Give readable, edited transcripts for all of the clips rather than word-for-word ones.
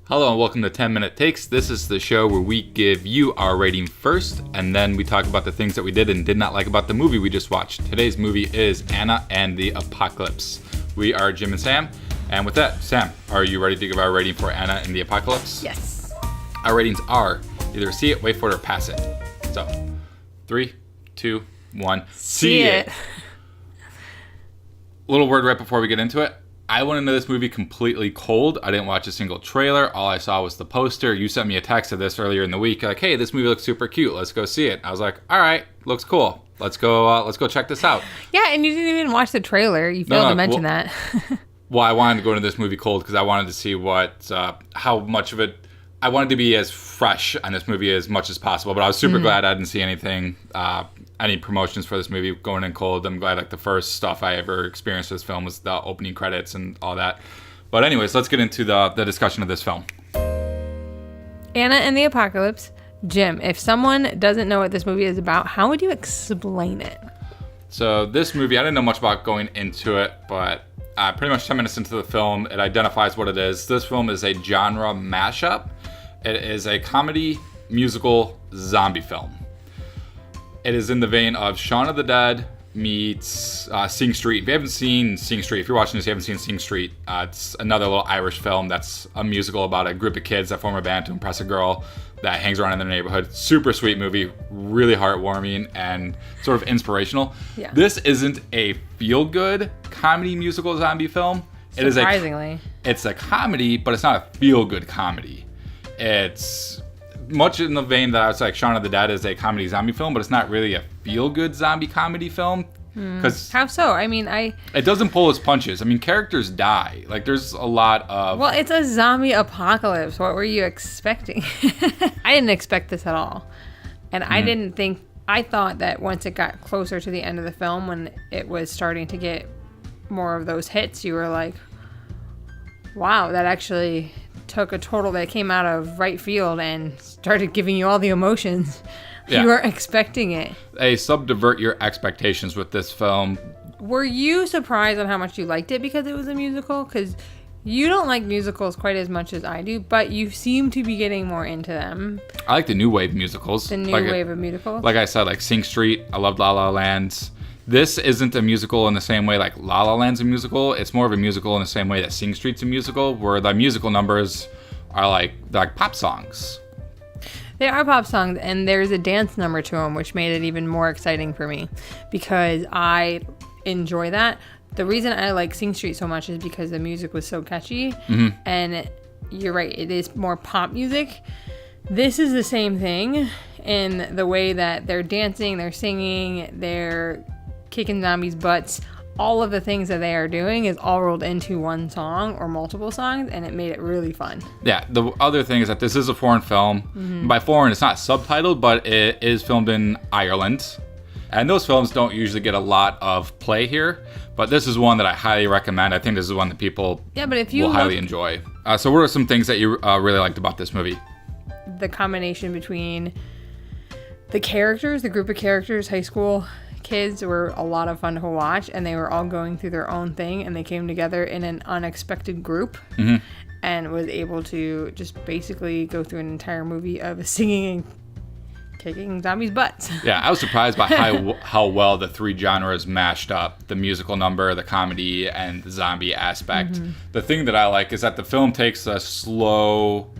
Hello and welcome to 10 Minute Takes. This is the show where we give you our rating first, and then we talk about the things that we did and did not like about the movie we just watched. Today's movie is Anna and the Apocalypse. We are Jim and Sam, and with that, Sam, are you ready to give our rating for Anna and the Apocalypse? Yes. Our ratings are either see it, wait for it, or pass it. So, 3, 2, 1, see it. Little word right before we get into it. I went into this movie completely cold. I didn't watch a single trailer. All I saw was the poster. You sent me a text of this earlier in the week, like, "Hey, this movie looks super cute. Let's go see it." I was like, "All right, looks cool. Let's go check this out." Yeah, and you didn't even watch the trailer. You failed to mention that. Well, I wanted to go into this movie cold because I wanted to see how much of it. I wanted to be as fresh on this movie as much as possible. But I was super glad I didn't see anything, any promotions for this movie going in cold. I'm glad the first stuff I ever experienced with this film was the opening credits and all that. But anyways, let's get into the discussion of this film. Anna and the Apocalypse. Jim, if someone doesn't know what this movie is about, how would you explain it? So this movie, I didn't know much about going into it, but pretty much 10 minutes into the film, it identifies what it is. This film is a genre mashup. It is a comedy, musical, zombie film. It is in the vein of Shaun of the Dead meets Sing Street. If you haven't seen Sing Street, if you're watching this, you haven't seen Sing Street, it's another little Irish film that's a musical about a group of kids that form a band to impress a girl that hangs around in their neighborhood. Super sweet movie, really heartwarming and sort of inspirational. Yeah. This isn't a feel-good comedy musical zombie film. Surprisingly. It's a comedy, but it's not a feel-good comedy. It's much in the vein that I was like, Shaun of the Dead is a comedy zombie film, but it's not really a feel-good zombie comedy film. How so? I mean, it doesn't pull its punches. I mean, characters die. Like, there's a lot of... Well, it's a zombie apocalypse. What were you expecting? I didn't expect this at all. And I thought that once it got closer to the end of the film, when it was starting to get more of those hits, you were like, wow, that actually took a total that came out of right field and started giving you all the emotions. Yeah. You weren't expecting it. They subvert your expectations with this film. Were you surprised on how much you liked it because it was a musical? Because you don't like musicals quite as much as I do, but you seem to be getting more into them. I like the new wave musicals. The new wave of musicals? Like I said, like Sing Street. I loved La La Land. This isn't a musical in the same way like La La Land's a musical. It's more of a musical in the same way that Sing Street's a musical, where the musical numbers are like pop songs. They are pop songs, and there's a dance number to them, which made it even more exciting for me because I enjoy that. The reason I like Sing Street so much is because the music was so catchy, and you're right, it is more pop music. This is the same thing in the way that they're dancing, they're singing, they're kicking zombies' butts. All of the things that they are doing is all rolled into one song or multiple songs, and it made it really fun. Yeah, the other thing is that this is a foreign film. By foreign, it's not subtitled, but it is filmed in Ireland. And those films don't usually get a lot of play here, but this is one that I highly recommend. I think this is one that people will highly enjoy. So what are some things that you really liked about this movie? The combination between the characters, the group of characters, high school kids were a lot of fun to watch, and they were all going through their own thing, and they came together in an unexpected group and was able to just basically go through an entire movie of singing and kicking zombies' butts. Yeah, I was surprised by how well the three genres mashed up: the musical number, the comedy, and the zombie aspect. The thing that I like is that the film takes a slow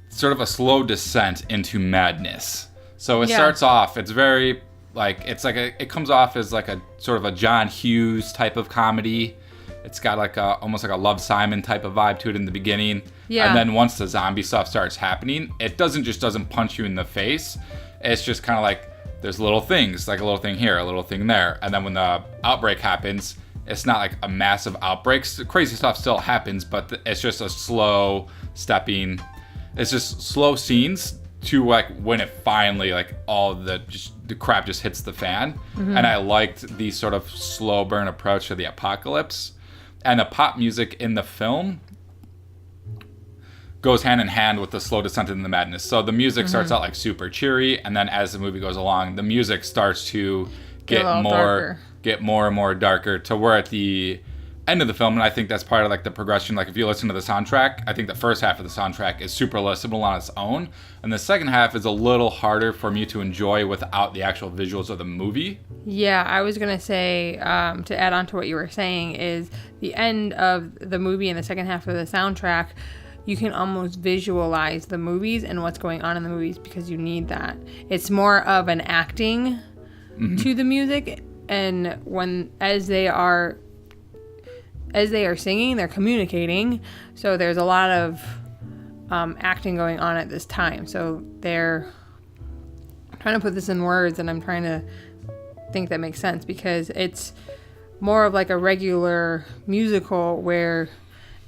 sort of a slow descent into madness. So it starts off, it's very it comes off as like a sort of a John Hughes type of comedy. It's got like almost like a Love Simon type of vibe to it in the beginning. Yeah. And then once the zombie stuff starts happening, it doesn't punch you in the face. It's just kind of like there's little things, like a little thing here, a little thing there. And then when the outbreak happens, it's not like a massive outbreak. Crazy stuff still happens, but it's just a slow stepping. It's just slow scenes to like when it finally like all the crap just hits the fan. And I liked the sort of slow burn approach to the apocalypse, and the pop music in the film goes hand in hand with the slow descent into the madness. So the music starts out like super cheery, and then as the movie goes along, the music starts to get more and more darker, to where at the end of the film, and I think that's part of like the progression. Like if you listen to the soundtrack, I think the first half of the soundtrack is super listenable on its own, and the second half is a little harder for me to enjoy without the actual visuals of the movie. Yeah, I was gonna say, to add on to what you were saying, is the end of the movie and the second half of the soundtrack, you can almost visualize the movies and what's going on in the movies because you need that. It's more of an acting to the music, and as they are singing, they're communicating. So there's a lot of acting going on at this time. So they're trying to put this in words, and I'm trying to think that makes sense because it's more of like a regular musical where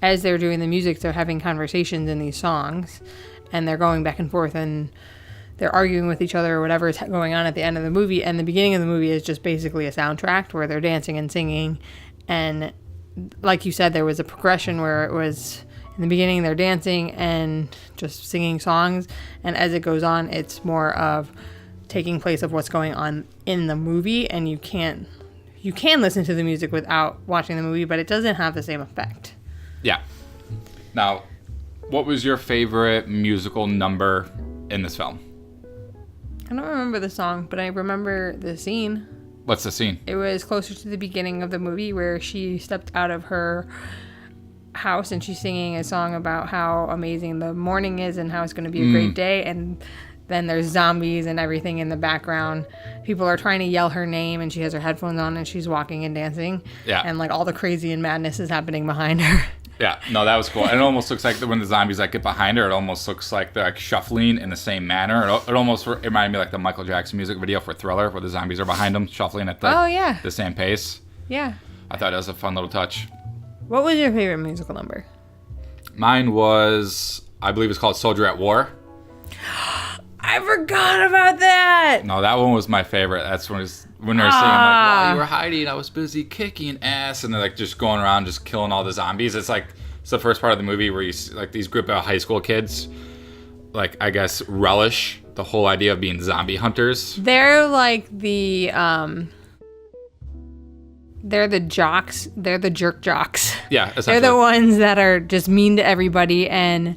as they're doing the music, they're having conversations in these songs, and they're going back and forth, and they're arguing with each other or whatever is going on at the end of the movie. And the beginning of the movie is just basically a soundtrack where they're dancing and singing. And like you said, there was a progression where it was in the beginning they're dancing and just singing songs, and as it goes on, it's more of taking place of what's going on in the movie, and you can listen to the music without watching the movie, but it doesn't have the same effect. Yeah. Now, what was your favorite musical number in this film? I don't remember the song, but I remember the scene. What's the scene? It was closer to the beginning of the movie where she stepped out of her house and she's singing a song about how amazing the morning is and how it's going to be a great day, and then there's zombies and everything in the background. People are trying to yell her name, and she has her headphones on and she's walking and dancing. Yeah. And like all the crazy and madness is happening behind her. Yeah, no, that was cool. And it almost looks like when the zombies like get behind her, it almost looks like they're like shuffling in the same manner. It almost reminded me like the Michael Jackson music video for Thriller, where the zombies are behind them, shuffling at the same pace. Yeah. I thought it was a fun little touch. What was your favorite musical number? Mine was, I believe it's called Soldier at War. I forgot about that. No, that one was my favorite. That's when they're saying like, "While you were hiding, I was busy kicking ass," and they're like just going around just killing all the zombies. It's like it's the first part of the movie where you see, like these group of high school kids, like I guess relish the whole idea of being zombie hunters. They're like the they're the jocks. They're the jerk jocks. Yeah, essentially. They're the ones that are just mean to everybody, and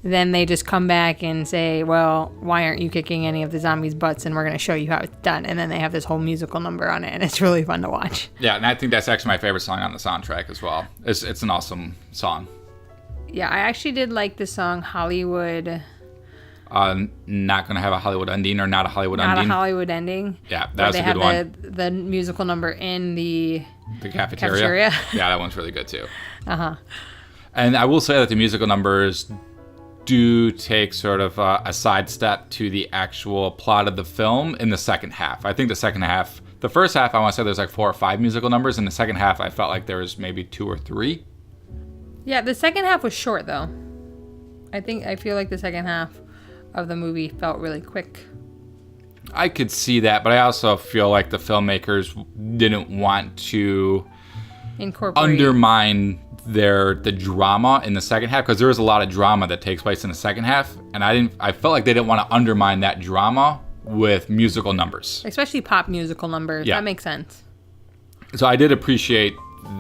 then they just come back and say, well, why aren't you kicking any of the zombies' butts? And we're going to show you how it's done. And then they have this whole musical number on it, and it's really fun to watch. Yeah, and I think that's actually my favorite song on the soundtrack as well. It's an awesome song. Yeah, I actually did like the song Hollywood. Not Gonna Have a Hollywood Ending, or Not a Hollywood Ending. Not a Hollywood Ending. Yeah, that was a good one. The musical number in the cafeteria. Yeah, that one's really good too. Uh-huh. And I will say that the musical numbers do take sort of a sidestep to the actual plot of the film in the second half. I think the first half, I want to say there's like 4 or 5 musical numbers. In the second half, I felt like there was maybe 2 or 3. Yeah, the second half was short though. I feel like the second half of the movie felt really quick. I could see that, but I also feel like the filmmakers didn't want to undermine the drama in the second half, because there is a lot of drama that takes place in the second half, and I felt like they didn't want to undermine that drama with musical numbers, especially pop musical numbers. Yeah. That makes sense. So I did appreciate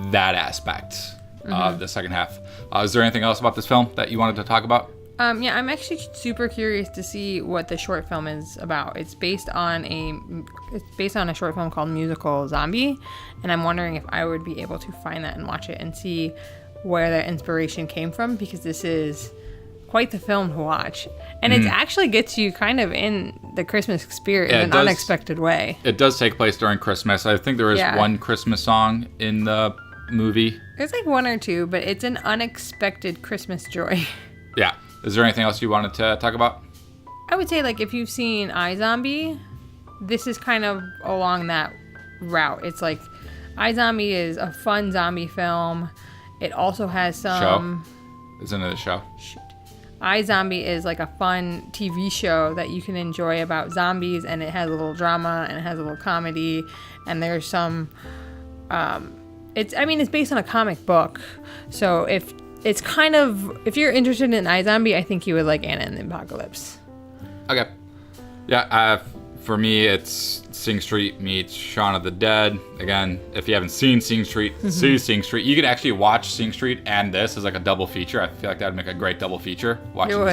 that aspect of the second half. Is there anything else about this film that you wanted to talk about? Yeah, I'm actually super curious to see what the short film is about. It's based on a short film called Musical Zombie, and I'm wondering if I would be able to find that and watch it and see where that inspiration came from, because this is quite the film to watch. And it actually gets you kind of in the Christmas spirit in an unexpected way. It does take place during Christmas. I think there is one Christmas song in the movie. There's like 1 or 2, but it's an unexpected Christmas joy. Yeah. Is there anything else you wanted to talk about? I would say, like, if you've seen iZombie, this is kind of along that route. It's like iZombie is a fun zombie film. It also has some... Show? Isn't it a show? Shoot. iZombie is like a fun TV show that you can enjoy about zombies, and it has a little drama, and it has a little comedy, and there's some... It's based on a comic book, so if you're interested in iZombie, I think you would like Anna and the Apocalypse. Okay. Yeah, For me, it's Sing Street meets Shaun of the Dead. Again, if you haven't seen Sing Street, see Sing Street. You can actually watch Sing Street and this as like a double feature. I feel like that would make a great double feature, watching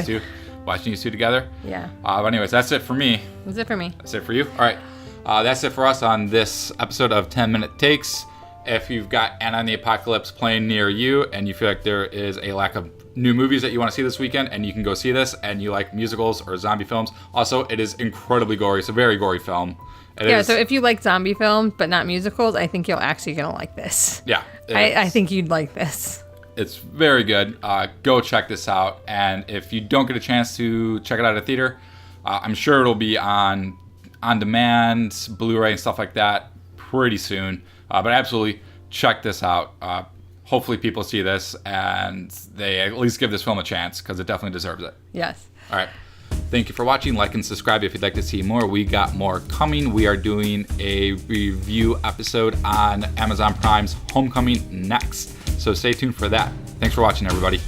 these two together. Yeah. But anyways, that's it for me. That's it for me. That's it for you. All right. That's it for us on this episode of 10 Minute Takes. If you've got Anna and the Apocalypse playing near you and you feel like there is a lack of new movies that you want to see this weekend and you can go see this and you like musicals or zombie films, also, it is incredibly gory. It's a very gory film. So if you like zombie films but not musicals, I think you're actually going to like this. Yeah. I think you'd like this. It's very good. Go check this out. And if you don't get a chance to check it out at a theater, I'm sure it'll be on demand, Blu-ray and stuff like that pretty soon. But absolutely check this out. Hopefully people see this and they at least give this film a chance because it definitely deserves it. Yes. All right. Thank you for watching. Like and subscribe if you'd like to see more. We got more coming. We are doing a review episode on Amazon Prime's Homecoming next. So stay tuned for that. Thanks for watching, everybody.